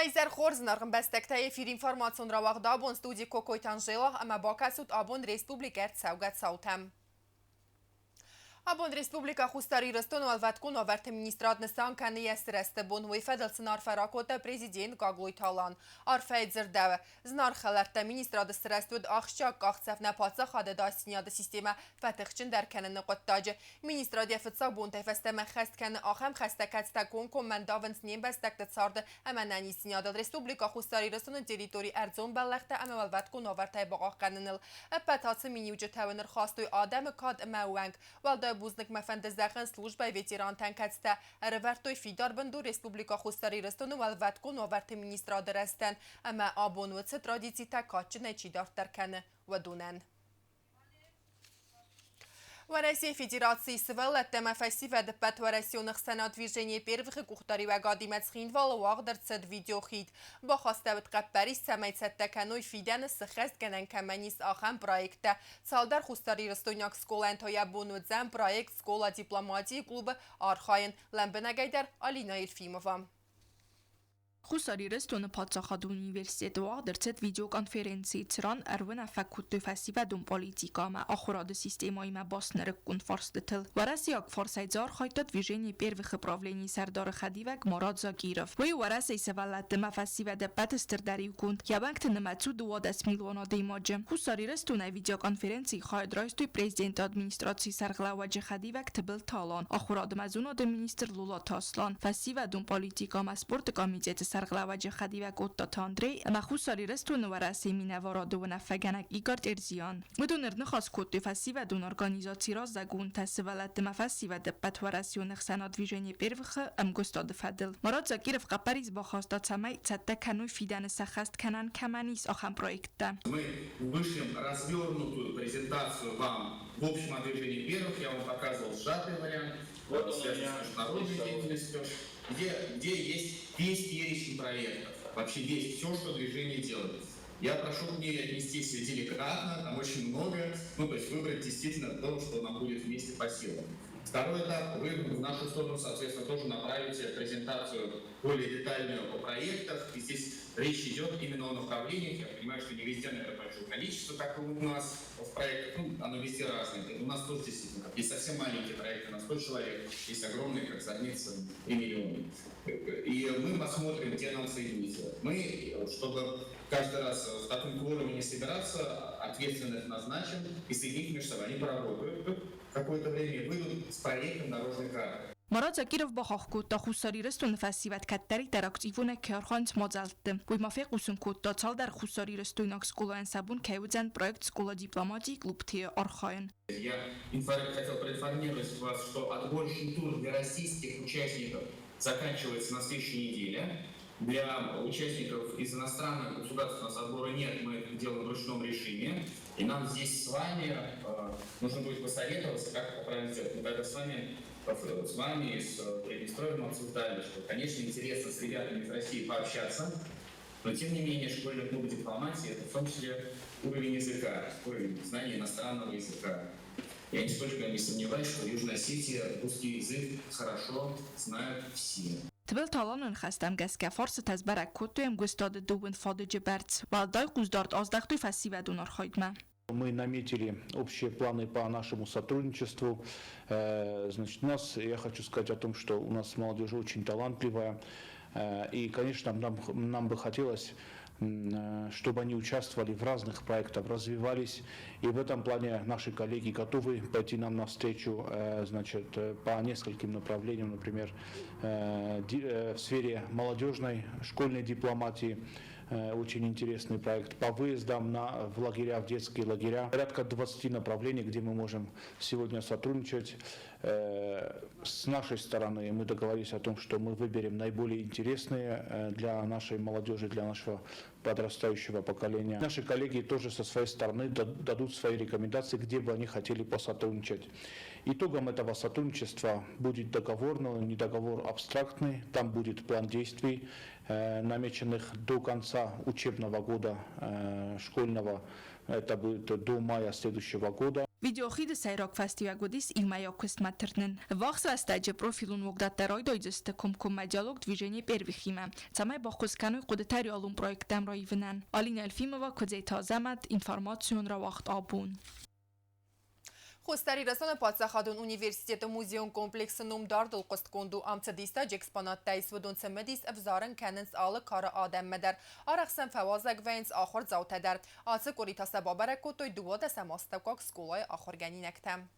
Вайзер Хорзнаргын бәстәктә эфир информацион равағда абон студия Кокойтан жила, ама бакасут абон республикер цаугат саутам. Абон республика хустари растон алваткун аверт министрат нсан каны ясресте бон вейфедл сынар фаракота президент Гаглой Талан. Арфейдзер дэве. Знар халарта министрат срестуд ахшак ахцев на паца хады да синяда система фатихчин дар кэнэн qottaji. Министрат яфтса бон тефестеме хаст каны ахам хастакатста кон командаванс нем бәстәкті царды әмәнәни синяда республика хустари растонын территории Эрзон баллахта әмә алваткун авертай бағақ кэнэнил. Әппәтасы миниуджи тавыныр хастуй адам кад мәуэнг. Валда Бузник мефендезахен служба ветеран танкатста ревертой фидар бенду республика хустари растonu валваткун аверт министра дерестен ама абонуцы традиции такачы нечидар терканы вадунен. В России Федерации свеллетема фестиваль подтвержденных сенат движения первых кухтари вагадимец хинвал вагдерцет видеохит. Бахастевит капарис самайцеттеканой фиден схест генен каменис ахам проекта. Салдар хустари растойняк скола энтоя бонудзем проект скола дипломатии клуба Архаин Лембенагайдер Алина Ильфимова. Хусари рестон пацахад университет вагдерцет видеоконференции цран эрвена факульту фестиваль политика ма ахурад системой ма баснер конфорстетл. В России форсайзар хайта движение первых управлений Сардар Хадивак Марат Закиров. Вы в России севалат ма фестиваль патестер дариукун. Ябанк нэмацу 20 миллиона деймаджи. Хусари рестон видеоконференции хайд растуй президент администрации Сарглаваджи Хадивак Тебл Талан. Ахурад мазуна де министр Лула Таслан. Фестиваль политика ма спорт комитет Сарглаваджи Хадивак Отто Тандре ама хусари рестон в России минаварад و نفگنک ایگارد ارزیان. مدونر نخواست کد فسیو دون ارگانیزاتی را زگون تسولت مفسیو دبت و رسیون خسنا دویژنی پروخ ام گستاد فدل. مراد زکیرف قپریز با خواستات سمی تده کنوی فیدن سخست کنن کمانیس آخم проекта. Мы вышлем развернутую презентацию вам в общем о движении первых. Я вам показывал сжатый вариант, связанный с международной деятельностью, где есть весь перечень проектов, вообще весь, все, что движение делает. Я прошу к ней отнестись деликатно, там очень много, то есть выбрать действительно то, что нам будет вместе по силам. Второй этап, вы в нашу сторону, соответственно, тоже направите презентацию более детальную о проектах. И здесь речь идет именно о направлениях. Я понимаю, что не везде, наверное, большое количество, как и у нас в проектах, оно везде разное. У нас тоже действительно есть совсем маленькие проекты на 100 человек, есть огромные, как Зорница, 3 миллиона. И мы посмотрим, где нам соединиться. Мы, чтобы каждый раз в таком кворуме не собираться, ответственных назначим и соединить между собой. Они поработают какое-то время и выйдут с проектом дорожной карты. مراد زکیرف با خاک تا خوساری رستون فسیوت کتری در اکتیفون کارخانه مازالت. وی مافق وسون کود تا سال در خوساری رستون اکسکولا انسابون کیوزن проект скола дипломатии клуб Те Архаин. Я хотел проинформировать вас, что отборочный тур для российских участников заканчивается на следующей неделе. Для участников из иностранных государств у нас отбора нет, мы это делаем в ручном режиме. И нам здесь с вами нужно будет посоветоваться, как это правильно сделать. Мы тогда с вами и с Приднестровьем обсуждали, что, конечно, интересно с ребятами из России пообщаться, но тем не менее школьный клуб дипломатии — это в том числе уровень языка, уровень знания иностранного языка. Я нисколько не сомневаюсь, что в Южной Осетии русский язык хорошо знают все. تبل تالان خستم گس که فارس تزبرک کتویم گستاد دوبن فادج برد و دای قوزدارد از دختوی فسیو دونار خواهدمه. Мы наметили общие планы по нашему сотрудничеству. Значит, я хочу сказать о том, что у нас молодежь очень талантливая. И, конечно, нам бы хотелось, чтобы они участвовали в разных проектах, развивались. И в этом плане наши коллеги готовы пойти нам навстречу, значит, по нескольким направлениям, например, в сфере молодежной, школьной дипломатии. Очень интересный проект по выездам в лагеря, в детские лагеря. Порядка 20 направлений, где мы можем сегодня сотрудничать. С нашей стороны мы договорились о том, что мы выберем наиболее интересные для нашей молодежи, для нашего подрастающего поколения. Наши коллеги тоже со своей стороны дадут свои рекомендации, где бы они хотели посотрудничать. Итогом этого сотрудничества будет договор, но не договор абстрактный. Там будет план действий, намеченных до конца учебного года школьного, это будет до мая следующего года. Videoxide Sayroq фестивагудис Илмая Кустматернен. Вахса стадия профилун вогдаттерой дойдзесте комком диалог движение первых има. Самай бахускану кудетари алум проектам райвенан. Алина Элфимова кудзей тазамат информацион ра вақт абун. Хустари ресоне Падсахадун университет музеум комплекс нумдار дулқуст конду амцадиста جکسپانات تایس ودون سمدیس افزارن کننس آل کار آدم مدر آرخسن فوازگ وینس آخر زوته در آسه کوریتا سبابره کتوی دواد سماستکاک سکولای آخرگنی نکتم.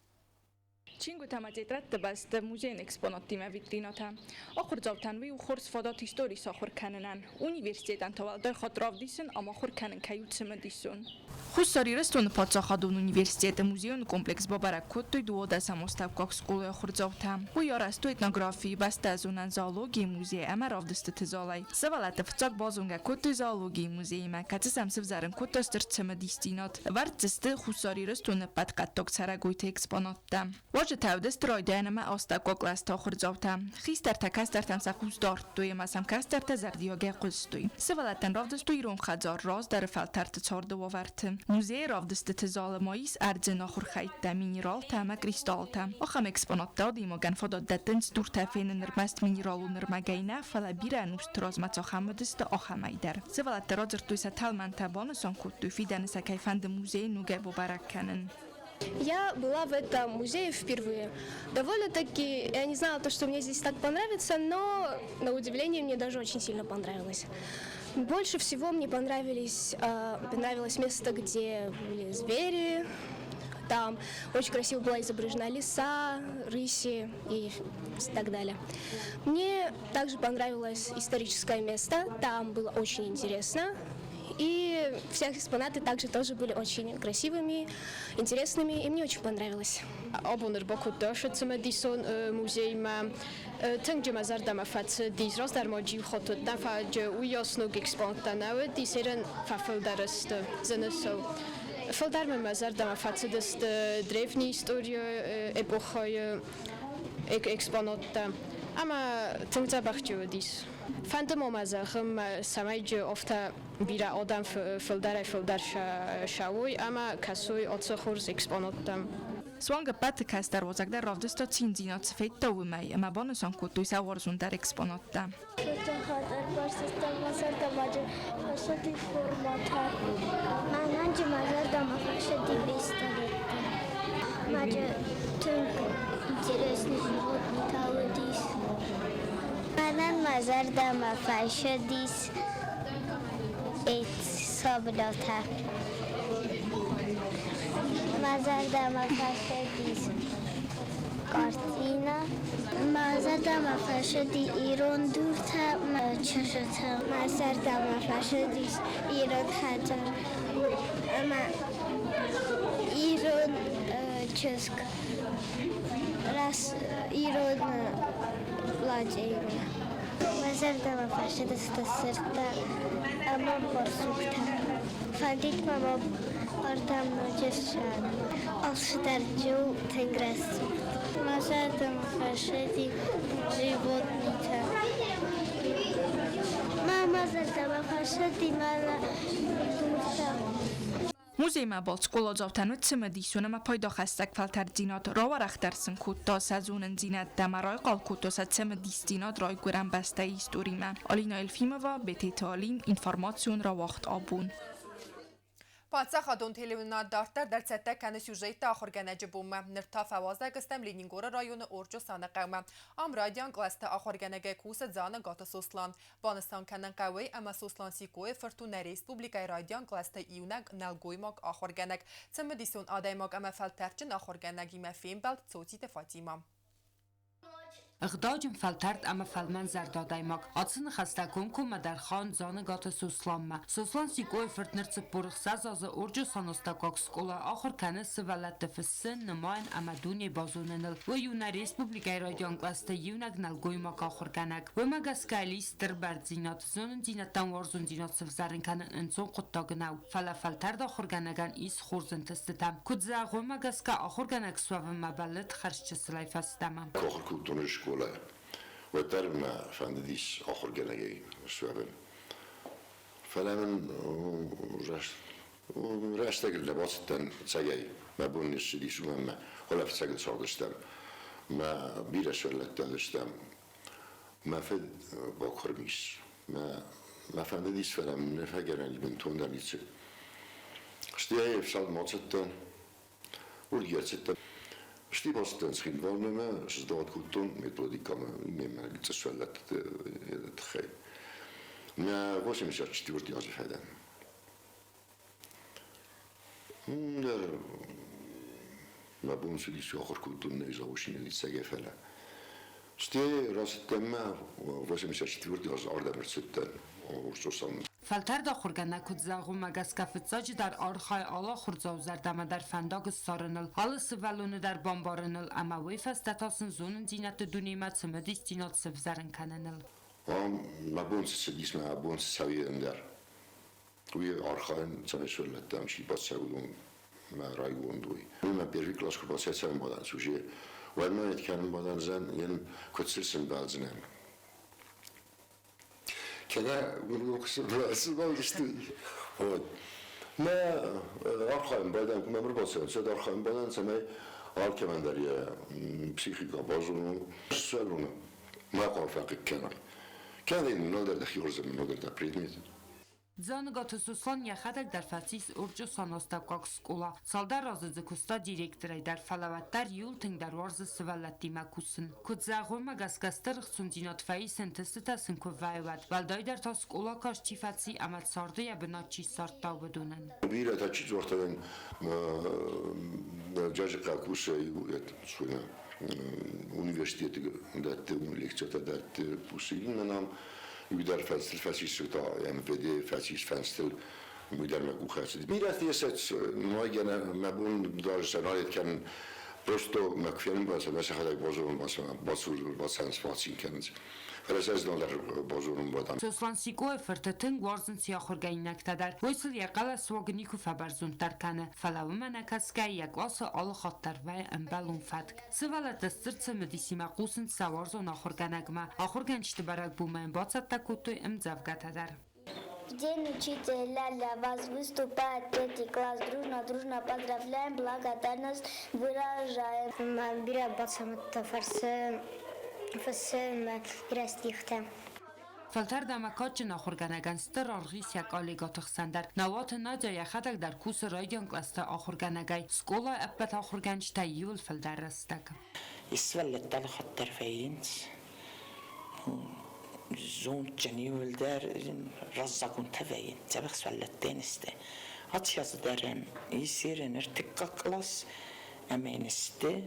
Cinque tamazetrat bast muzein exponatima vitrinata. Akhur zavtan vi khurs fadat historis akhur kanenan. Universitetan tavalda khatravdisen ama akhur kanen kayutsmedisun. Хусари рестон Падсахадун университет музеум комплекс Бабаракоттой дуода самоставкак сколы ахурзавта. Хуяраст этнографии баста зонан зоологии музей амаравдысты тезалай. Савалата вцак базунга коттой зоологии музейма катсам севзарен коттастыр цемедистинат. Вартсты хусари рестон падкатток царагойте экспонатта. Важе тавдест ройданама астакак ласт ахурзавта. Хистар такастар тамсахуздор той масам кастар тазардиоге qusтой. Савалатан равдыстой рон хазар раз дар фалтарт царда ваварт. Музей равдысты тезал майис арзен ахур хайта минерал тама кристалл там. Ахам экспонатта димаган фадат даттенс дур тафен нермаст минералу нермагайна фала биран устроз мацахамдысты ахамайдар. Савалат разер туйса талман табаны санкутту фиданса кайфанд музей нуге бобаракканен. Я была в этом музее впервые. Довольно-таки, я не знала, что мне здесь так понравится, но на удивление мне даже очень сильно понравилось. Больше всего мне понравилось место, где были звери. Там очень красиво была изображена лиса, рыси и так далее. Мне также понравилось историческое место. Там было очень интересно. И все экспонаты также тоже были очень красивыми, интересными, и мне очень понравилось. Abonner bakut dashetsme dison muzeima tengje mazardama fats disras dar moji khotot dan faje uyasnog expontanawe diseren fafeldarest zeneso. Feldarme mazardama fats dest drevni historie epochaje exponatta. Ama tengza bachtje dis. Fandom mazarm samajje ofta bira adam feldar shawoy ama kasoy otsokhors exponatta. Swanga Patkas dar wazagdar ravdesta cinzinat sfetta umay ama bonusan kutu sawarzun dar exponatta. Fotohadar barsistan mazar da maje fashadi formata. Mananji mazar da fashadi bestaretti. Maje tünk интересный животный талдис. Манан mazar da fashadis et sabdata. Mazar da fashadis kartina. Mazar da fashadi iron durta chashata. Mazar da fashadis iron hajar. Ama iron chesk. Ras iron lajina. Mazar da fashadis tasirta. Ama borsukta. Fadit mama Ardam Nojeshan, Alshidarju Tengrasu. Mazardam Fashedi Животница. Мама задала Fashedi Mala Durta. Музейма бол скола завтану цемедисунама пайда хастак фалтардинат раварахтарсын кутта сазунен зинат дамарай қал кутта цемедистинат рай гурам баста историма. Алина Элфимова, BT Алим, информацион ра вақт абун. Падсахадун телевизионат дартар در سته کن سوژیت آخرگنج بوم نرتا فوازه گستم لینینگور رایون اورجو سانه قوم ام رادیان گلست آخرگنگ کوس زان گات سوسلان بانستان کنن قوی اما سوسلان سیکوی فرتون ریسپوبلیکای رادیان گلست ایونگ نلگوی ماگ آخرگنگ سمدیسون آدای ماگ اما فلترچن آخرگنگی مفیم بلد صوتیت فاطیما اقداجم فلترد اما فلمن زردادایماک آتسن خستکون که مدرخان زانگات سوسلان سوسلان سیگوی فرتنرچ برخ سازازه اورجو سانستاکاک سکولا آخر کنه سوالت فسن نماین اما دونی بازوننل و یونه ریسپوبلیکای رادیان گلسته یونگ نلگوی ماک آخر کنگ و مگسکالی ستر برد زینات زونن زینتان وارزون زینات سفزارن کنن انسون قطاگناو فلا فلترد آخر کنگان ایس خورزن تستتم کدزا و مگسکا آخر کنگ سواب مبلد خرچ سلای فستمم وترم فانديش آخر جنگی شویم. فلمن Resteg lebastan cegei, ma bunnis di summa, ولا في سجل صعود الشتام ما بيرش ولا الشتام ما فد بكر ميش ما فنديش فلا من فجر اللي بنتون ده نيتش اشتي في صاد ماتشتن ولجت ستة اشتي باستن سخين والما شدوات كنتون ميتودي كما ما قلت سؤالات تخيل ما واش مش اشتي ورتي عاجل هذا ما بونس اللي شو آخر كنتون إذا وشين اللي تسجى فلا اشتي راس التما واش مش اشتي ورتي عاجل عرض مرتستن وشوصل Faltar da xurganakut zağuma gaskafıtsac dar arxay ala xurzav zardama dar fandagı sarınıl, halı sıvalunu dar bombarınıl, ama ve fastatasın zonun zinatı dunimat sımıdis zinat sıvzarın kananıl. ما بونس سديس ما بونس سوي اندر وي ارخان تنشولتم شي باساودون ما رايون دوي ما بيرفي كلاس كو باسا مودان سوجي وما يتكلم مودان زن ين كتسلسن بالزنان كذا ونقصد راس ما يشتي ما ارخان بدن ما مربوسه صد ارخان بدن سمي ال كمان دريا بسيخيكا بازون سالون ما قال فاق كانال كان النظر ده خيرز من النظر ده بريدميت Zanıgatı Suslan yaxadak dar fasis urcu sanostakak skola. Saldar razıcı kusta direktörey dar falavattar yul tengdar varzı sıvallat dimakusun. Kutzağuma gaskastır xundinat fai sentesitasın kuvayvat. Valday dar ta skola kaş çifatsi amat sardı ya binaçi sartta bedunen. بيرة تأكيد وقتاً جاج قاكوشة يقول شوية üniversitede دات lekçata دات بوسيلين أنا يقدر فاسل فاسيس تا MVD فاسيس فانستل يقدر ما كوخاس بيرة ثيست معينة ما بون دار سنوات كان просто مكفيان بس خلای بازارون باسنس فاسین کنند. فرساز دلار بازارون بادن. Suslan sikoy fırtıtın varzın siyaxurgaynak tadar. Oysul yaqala swagniku fabarzun tarkanı. Falavımana kaskay yaklası alı xattar ve embalun fatk. Sıvalat ısırtsı müdisima qusun savarzun axurganagma. Axurgançtı barak bu menbatsat kutu imzavgatadar. В день учителя вас выступает третий класс. Дружно поздравляем, благодарность выражаем. Бира бацаматта фарсы растихта. Faltar damakaçın axurganagan stır arğis yak aligatıq sandar. Navat naca yaxadak dar kus raygan klasta axurganagay. Skola ebbat axurgançta yul faldar rastak. يسفلت دل خطر فينت زون جنيول دار رزقون تفين تبخ سفلت دينسته أطياز دارن يصيرن ارتقا كلاس أمينسته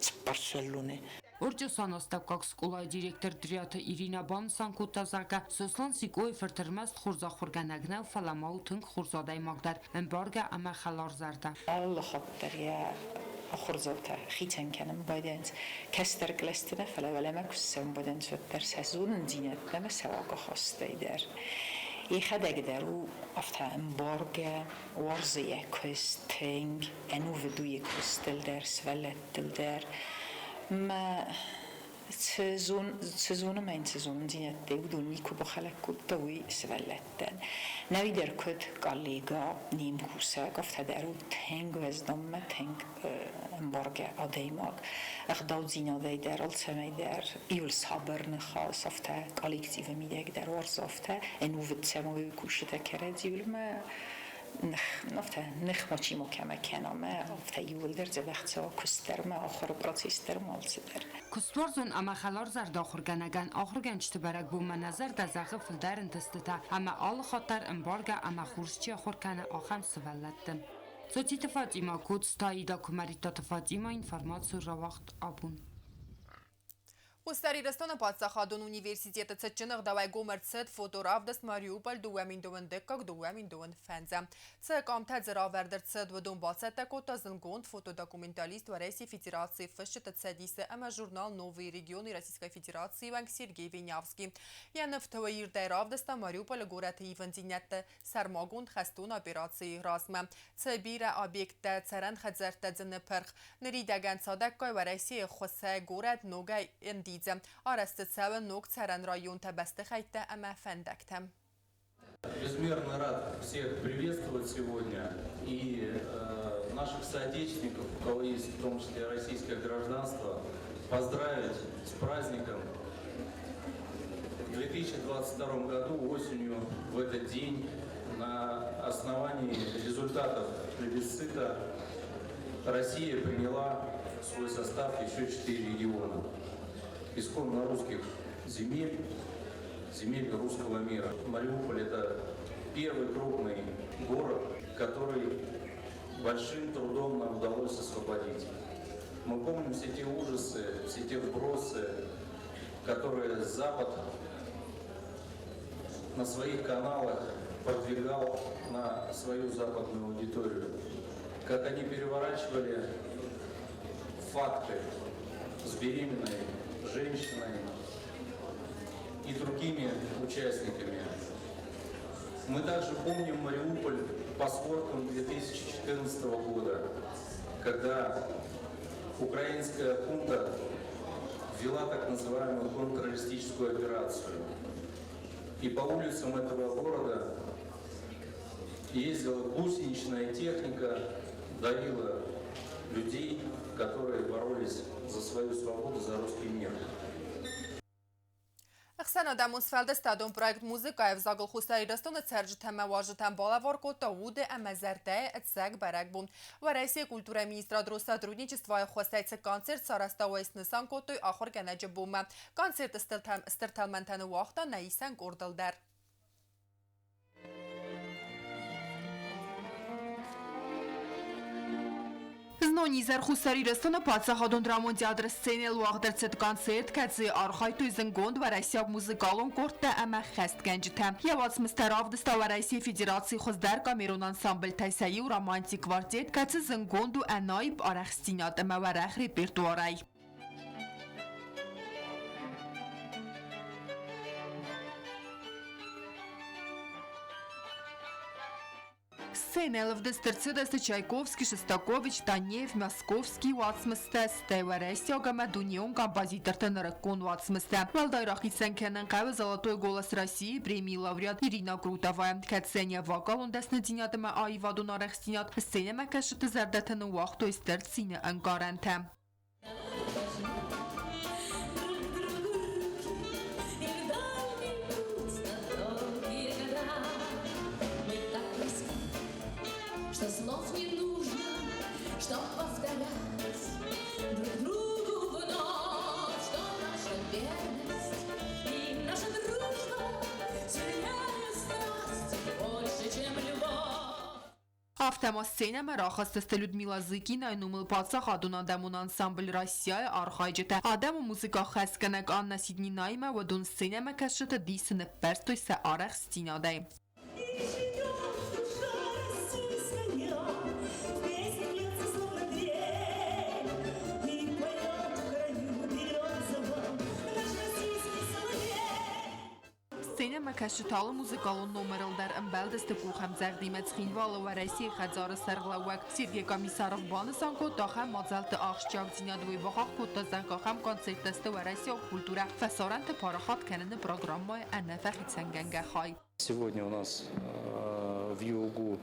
تبار سفلونه Urcu sanostakak skola direktor diriyatı İrina Bansan kutazaga Suslan sikoy fırtırmaz xurza xurganagna falamau tünk xurzaday magdar embarga ama xalar zarda. الله خطر يا أخرزوتا خيتن كانم بدنت كستر جلستنا فلا ولا ما كسم بدنت فتر سازون دينتنا ما سواق خاصة در يخدق درو أفتح امبارجا ورزية كستنج أنو فدوي كستل در سفلت در ما سزون ما این سزون دینت دیودون میکو بخلک کد دوی سوالتن نوی در کد قلیگا نیم کوسه گفته درو تنگ وزدم ما تنگ امبارگه آدیماگ اخداو زینا دی در السمی در ایول صبر نخواست افته کالیکتیو میدهگ در ورز افته انو ود سماوی کوشته کرد ایول ما نخ ماشي مكمل كنا ما في يولدر زبخت سوا كستر ما آخر براتيستر مال سدر. Kustvarzun ama xalar zarda xurganagan axurgançtı barak bu manazar da zağı fildarin testita ama alı xatar embarga ama xurşçı xurkanı axam sıvallattın. Sotiti Fatima kod stayida kumaritata Fatima informatsiyu ravaqt abun. Устарирастона падсахадон университета цачынық давай гомерцет фоторавдаст Мариуполь дуамин дуан деккак дуамин дуан фэнза. Цэкам тадзира вердерцет вадун бацетта кота зынгонд фотодокументалист в России Федерации фэшчета цадисе ама журнал «Новые регионы Российской Федерации» Иван Сергей Винявский. Яна в твоир дайравдаста Мариуполь город Иванзинетта сармагунд хастун операции разма. Цэбира объекта царан хадзарта дзэнэпэрх. Наридаган садаккай в России хосе город ногай энди آرست سوان نوک سرن رایون تبسته خیته اما فندکتم. Безмерно рад всех приветствовать сегодня и наших соотечественников, у кого есть в том числе российское гражданство, поздравить с праздником. В 2022 году осенью в этот день на основании результатов плебисцита Россия приняла в свой состав еще 4 региона исконно русских земель, земель русского мира. Мариуполь – это первый крупный город, который большим трудом нам удалось освободить. Мы помним все те ужасы, все те вбросы, которые Запад на своих каналах продвигал на свою западную аудиторию. Как они переворачивали факты с беременной женщиной и другими участниками. Мы также помним Мариуполь по сводкам 2014 года, когда украинская хунта ввела так называемую контртеррористическую операцию. И по улицам этого города ездила гусеничная техника, давила людей, которые боролись за свою свободу, за русский мир. Хсана Дамусфелде стадом проект музика в загл хустари растона церджтаме важтам балавар кота уде амазерте эцег барагбун. В России культура министра дру сотрудничества хостается концерт сарастауэс несан котой ахор генеджбума. Концерт стерталментаны вахта наисан гордалдар. Znoni zerxusari restona պատսախադոն դրամոնդիադրը սցենել ու աղդրցետ կոնցերտ կացի արխայտույ զնգոնդ վարասյակ մուզիկալոն կորտը ամա խեստ գենջիթը։ Եվաց մստարավ դստա վարասի ֆեդերացի խոզդար կամերոն անսամբլ թայսայի ու ռոմանտիկ կվարտետ կացի զնգոնդ ու անայբ արախստինատ ամա վարախ ռեպերտուարայ։ Сценел в Дестерцидесте Чайковский, Шостакович, Танеев, Московский, Уацмсте, Стеваресио, Гамадунион, композитор Тенерекон, Уацмсте. Валдайрахи Сенкенен Каве, Золотой голос России, премии лауреат Ирина Крутовая. Кацения вокал, он деснединятыма Аиваду Нарехстинят. Сцене Макашиты Зардатену Вахто из Терцина Ангаранте. Что слов не нужно, чтоб повторять друг другу вновь, что наша верность и наша дружба сильнее страсть, больше, чем любовь. Автомասцена марахастасте Людмила Зыкина нумыл пацах адунадамун ансамбль Россия архайджета. Адаму музыка хасканак Анна Сиднинайма вадун сцена макашета дисне перстойса арах стинадай. Сцена макашеталы музыкалон номералдар амбалдасты кухам загдимет схинвала ва Россия хадзара сарглавак Сергей Комиссаров банысан коттахам мазалты ахшчак зинадвой вахах котта занкахам концертасты ва Россия культура фасаранты парахат кананы программой аннафахит сангангахай. Сегодня у нас в ЮУГУ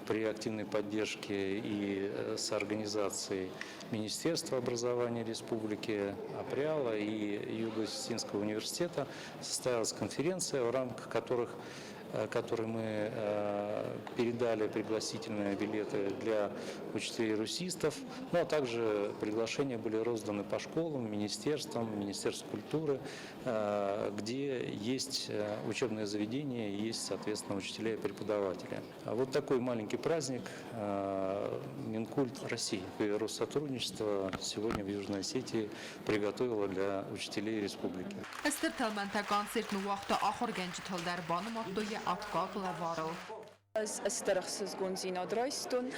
при активной поддержке и с организацией Министерства образования Республики, Априала и Юго-Осетинского университета состоялась конференция, в рамках которой мы передали пригласительные билеты для учителей-русистов, ну а также приглашения были розданы по школам, министерствам, Министерству культуры, где есть учебные заведения, есть, соответственно, учителя и преподаватели. Вот такой маленький праздник Минкульт России и Россотрудничество сегодня в Южной Осетии приготовило для учителей республики. استرخص گونزینا درایستون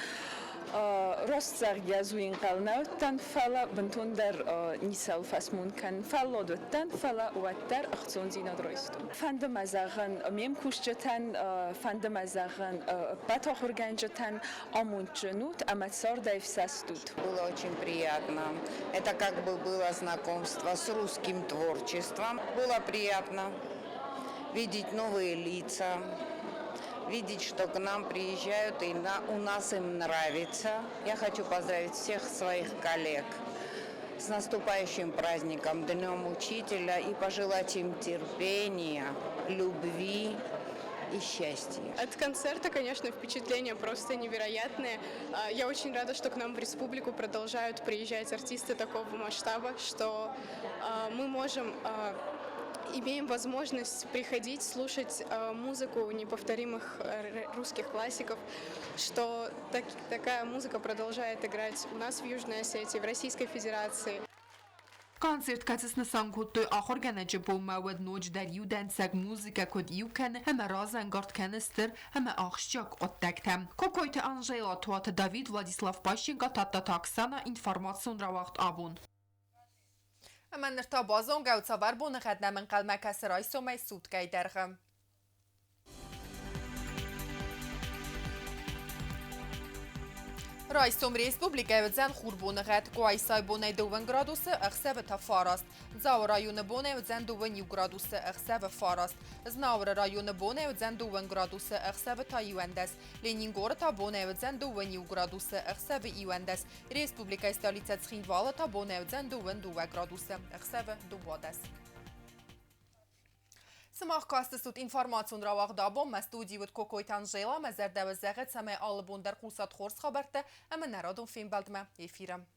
راست زرگزوین قلناوتن فلا بنتون در نیسال فسمون کن فلا دوتن فلا وتر اختصون زینا درایستون فند مزاغن میم کوشجتن فند مزاغن بتا خورگنجتن амунченут аматсор дайфсастут. Было очень приятно. Это как бы было знакомство с русским творчеством. Было приятно. видеть новые лица, видеть, что к нам приезжают и у нас им нравится. Я хочу поздравить всех своих коллег с наступающим праздником, Днем Учителя, и пожелать им терпения, любви и счастья. От концерта, конечно, впечатления просто невероятные. Я очень рада, что к нам в республику продолжают приезжать артисты такого масштаба, что мы имеем возможность приходить, слушать музыку неповторимых русских классиков, что такая музыка продолжает играть у нас в Южной Осетии, в Российской Федерации. Konzert kazısını sankutu ahor genece bu meved noc deriu densek muzika kod yuken heme razen gart kenistir heme ahşcak ottektem. Kokoyte Angela tuat David Vladislav Pashinka tatta taksana informasyon ravakt abun. من ارتباطون گوتاور بون خدمه من قلمه کسرای سومی سود گی درغم. رئیسم ریسپوبلیکای وزن خوربون غد قایسای بونه 2 گرادوس اخسب تا فاراست. زاو رایون بونه وزن 2 گرادوس اخسب فاراست. زناور رایون بونه وزن 2 گرادوس اخسب تا یوندس. لینینگور تا بونه وزن 2 گرادوس اخسب یوندس. ریسپوبلیکای столица Цхинвала та бونه وزن 2 گرادوس اخسب دوادس. سماخ کاست سود اینفورماسیون را وقت دابم مستودی ود کوکویت انجیلا مزرد و زغت سمه آلبون در قوسات خورس خبرته اما نرادون فیلم بلدمه ایفیرم.